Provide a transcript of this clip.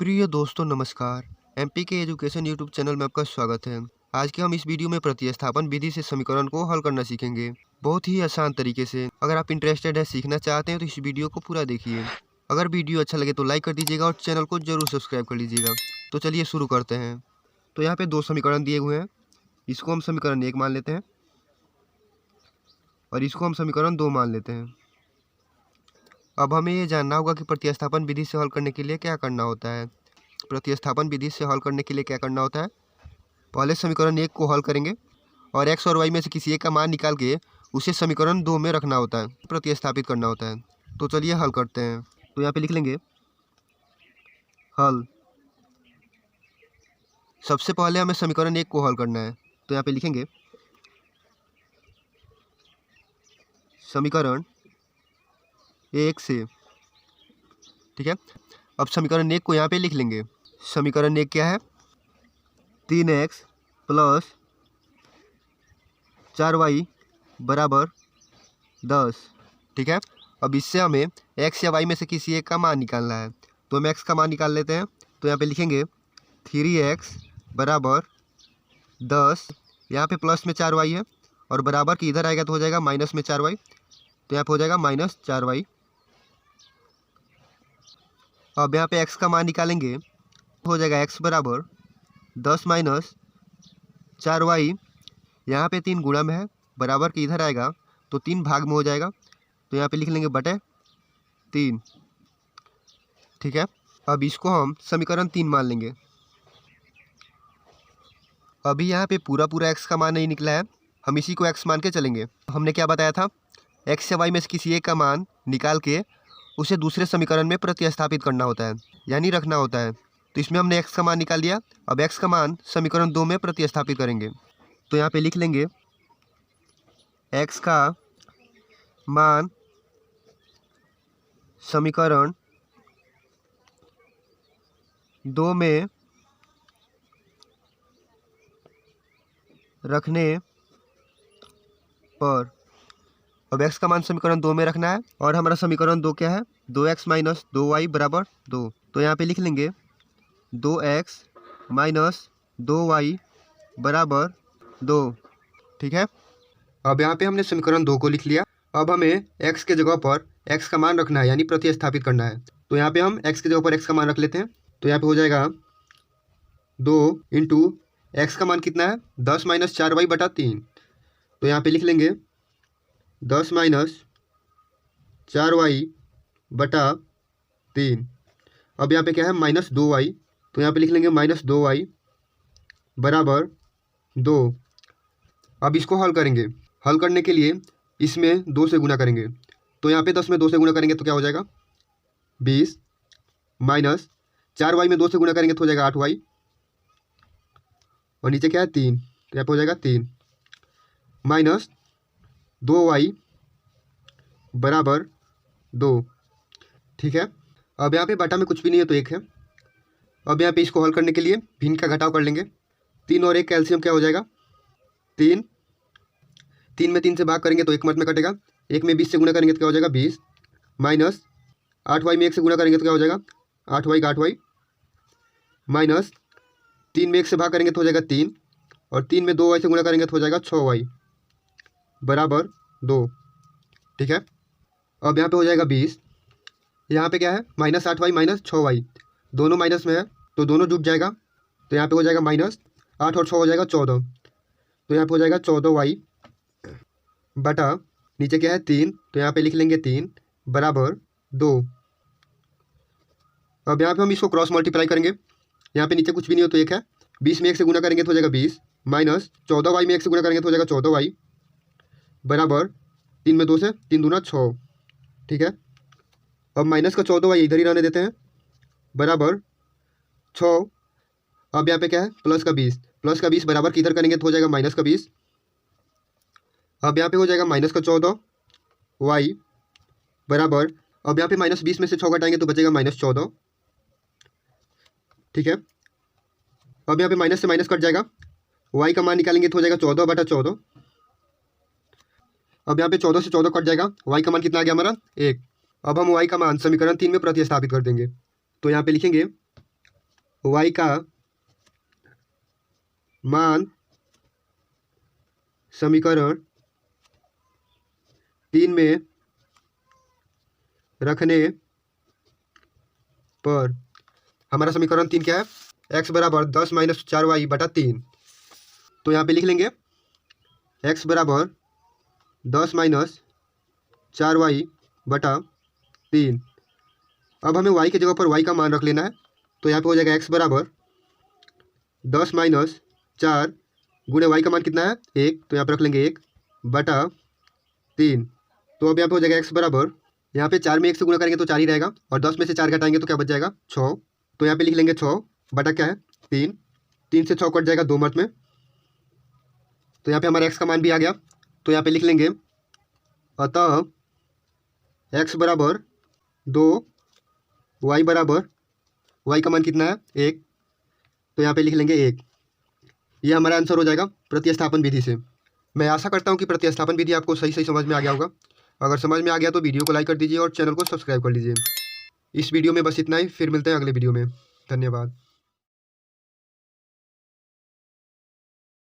प्रिय दोस्तों नमस्कार। एमपी के एजुकेशन यूट्यूब चैनल में आपका स्वागत है। आज के हम इस वीडियो में प्रतिस्थापन विधि से समीकरण को हल करना सीखेंगे, बहुत ही आसान तरीके से। अगर आप इंटरेस्टेड है, सीखना चाहते हैं तो इस वीडियो को पूरा देखिए। अगर वीडियो अच्छा लगे तो लाइक कर दीजिएगा और चैनल को जरूर सब्सक्राइब कर लीजिएगा। तो चलिए शुरू करते हैं। तो यहाँ पे दो समीकरण दिए हुए हैं, इसको हम समीकरण 1 मान लेते हैं और इसको हम समीकरण 2 मान लेते हैं। अब हमें ये जानना होगा कि प्रतिस्थापन विधि से हल करने के लिए क्या करना होता है। प्रतिस्थापन विधि से हल करने के लिए क्या करना होता है, पहले समीकरण 1 को हल करेंगे और x और y में से किसी एक का मान निकाल के उसे समीकरण 2 में रखना होता है, प्रतिस्थापित करना होता है। तो चलिए हल करते हैं। तो यहाँ पे लिख लेंगे हल। सबसे पहले हमें समीकरण 1 को हल करना है, तो यहाँ पे लिखेंगे समीकरण 1 से, ठीक है। अब समीकरण 1 को यहाँ पे लिख लेंगे। समीकरण 1 क्या है, 3x प्लस 4y बराबर 10, ठीक है। अब इससे हमें x या y में से किसी एक का मान निकालना है, तो हम x का मान निकाल लेते हैं। तो यहाँ पे लिखेंगे 3x बराबर 10, यहाँ पे प्लस में 4y है और बराबर की इधर आएगा तो हो जाएगा माइनस में 4y, तो यहाँ पे हो जाएगा माइनस 4y। अब यहाँ पे x का मान निकालेंगे, हो जाएगा x बराबर 10 माइनस 4y, यहाँ पे 3 गुणा में है, बराबर की इधर आएगा तो 3 भाग में हो जाएगा, तो यहाँ पे लिख लेंगे बटे 3, ठीक है। अब इसको हम समीकरण 3 मान लेंगे। अभी यहाँ पे पूरा x का मान नहीं निकला है, हम इसी को x मान के चलेंगे। हमने क्या बताया था, x या y में से किसी एक का मान निकाल के उसे दूसरे समीकरण में प्रतिस्थापित करना होता है, यानी रखना होता है। तो इसमें हमने x का मान निकाल लिया, अब x का मान समीकरण 2 में प्रतिस्थापित करेंगे। तो यहाँ पे लिख लेंगे x का मान समीकरण 2 में रखने पर, अब x का मान समीकरण 2 में रखना है और हमारा समीकरण 2 क्या है, 2x माइनस 2y बराबर 2। तो यहाँ पे लिख लेंगे 2x माइनस 2y बराबर 2, ठीक है। अब यहाँ पे हमने समीकरण 2 को लिख लिया। अब हमें x के जगह पर x का मान रखना है, यानी प्रतिस्थापित करना है। तो यहाँ पे हम x के जगह पर x का मान रख लेते हैं। तो यहाँ पे हो जाएगा 2 इंटू x का मान कितना है, 10 माइनस 4y बटा 3। तो यहाँ पे लिख लेंगे 10 माइनस 4y बटा 3। अब यहाँ पे क्या है, माइनस 2y, तो यहाँ पे लिख लेंगे माइनस 2y बराबर 2। अब इसको हल करेंगे। हल करने के लिए इसमें 2 से गुना करेंगे, तो यहाँ पे 10 में 2 से गुना करेंगे तो क्या हो जाएगा 20, माइनस 4y में 2 से गुना करेंगे तो हो जाएगा 8y, और नीचे क्या है 3, तो यहाँ पे हो जाएगा 3, माइनस 2y बराबर 2, ठीक है। अब यहाँ पे बटा में कुछ भी नहीं है तो 1 है। अब यहाँ पे इसको हल करने के लिए भिन्न का घटाव कर लेंगे। 3 और 1 का एलसीएम क्या हो जाएगा 3, 3 में 3 से भाग करेंगे तो 1 मत में कटेगा, 1 में 20 से गुना करेंगे तो क्या हो जाएगा 20, माइनस 8y में 1 से गुना करेंगे तो क्या हो जाएगा 8y का 8y, माइनस 3 में 1 से भाग करेंगे तो हो जाएगा 3, और 3 में 2y से गुना करेंगे तो हो जाएगा 6y बराबर 2, ठीक है। अब यहाँ पे हो जाएगा 20, यहाँ पे क्या है माइनस 8y माइनस 6y, दोनों माइनस में है तो दोनों जुट जाएगा, तो यहाँ पे हो जाएगा माइनस 8 और 6 हो जाएगा 14, तो यहाँ पे हो जाएगा 14y बटा नीचे क्या है 3, तो यहाँ पे लिख लेंगे 3 बराबर 2। अब यहाँ पे हम इसको क्रॉस मल्टीप्लाई करेंगे। यहाँ पे नीचे कुछ भी नहीं हो तो 1 है, 20 में 1 से गुना करेंगे तो हो जाएगा 20, माइनस 14y में 1 से गुना करेंगे तो हो जाएगा 14y बराबर 3 में 2 से 3 दूना 6, ठीक है। अब माइनस का 14y इधर ही रहने देते हैं बराबर 6। अब यहाँ पे क्या है प्लस का 20, प्लस का 20 बराबर किधर करेंगे तो हो जाएगा माइनस का 20। अब यहाँ पे हो जाएगा माइनस का 14y बराबर, अब यहाँ पे माइनस 20 में से 6 घटाएंगे तो बचेगा माइनस 14, ठीक है। अब यहाँ पे माइनस से माइनस कट जाएगा, y का मान निकालेंगे तो हो जाएगा 14 बटा 14। अब यहाँ पे 14 से 14 कट जाएगा, y का मान कितना आ गया हमारा 1। अब हम y का मान समीकरण 3 में प्रतिस्थापित कर देंगे। तो यहाँ पे लिखेंगे y का मान समीकरण 3 में रखने पर हमारा समीकरण 3 क्या है, x बराबर 10 माइनस 4y बटा 3। तो यहाँ पे लिख लेंगे x बराबर 10 माइनस 4y बटा 3। अब हमें y की जगह पर y का मान रख लेना है। तो यहाँ पे हो जाएगा x बराबर 10 माइनस 4 गुणे y का मान कितना है 1, तो यहाँ पे रख लेंगे 1 बटा 3। तो अब यहाँ पे हो जाएगा x बराबर, यहाँ पे 4 में 1 से गुणा करेंगे तो 4 ही रहेगा, और 10 में से 4 घटाएंगे तो क्या बच जाएगा 6। तो यहाँ पे लिख लेंगे 6 बटा क्या है 3, 3 से 6 कट जाएगा 2 मत में। तो यहाँ पे हमारा x का मान भी आ गया। तो यहाँ पे लिख लेंगे अतः x बराबर 2, y बराबर, y का मान कितना है 1, तो यहाँ पे लिख लेंगे 1। ये हमारा आंसर हो जाएगा प्रतिस्थापन विधि से। मैं आशा करता हूँ कि प्रतिस्थापन विधि आपको सही सही समझ में आ गया होगा। अगर समझ में आ गया तो वीडियो को लाइक कर दीजिए और चैनल को सब्सक्राइब कर लीजिए। इस वीडियो में बस इतना ही, फिर मिलते हैं अगले वीडियो में। धन्यवाद।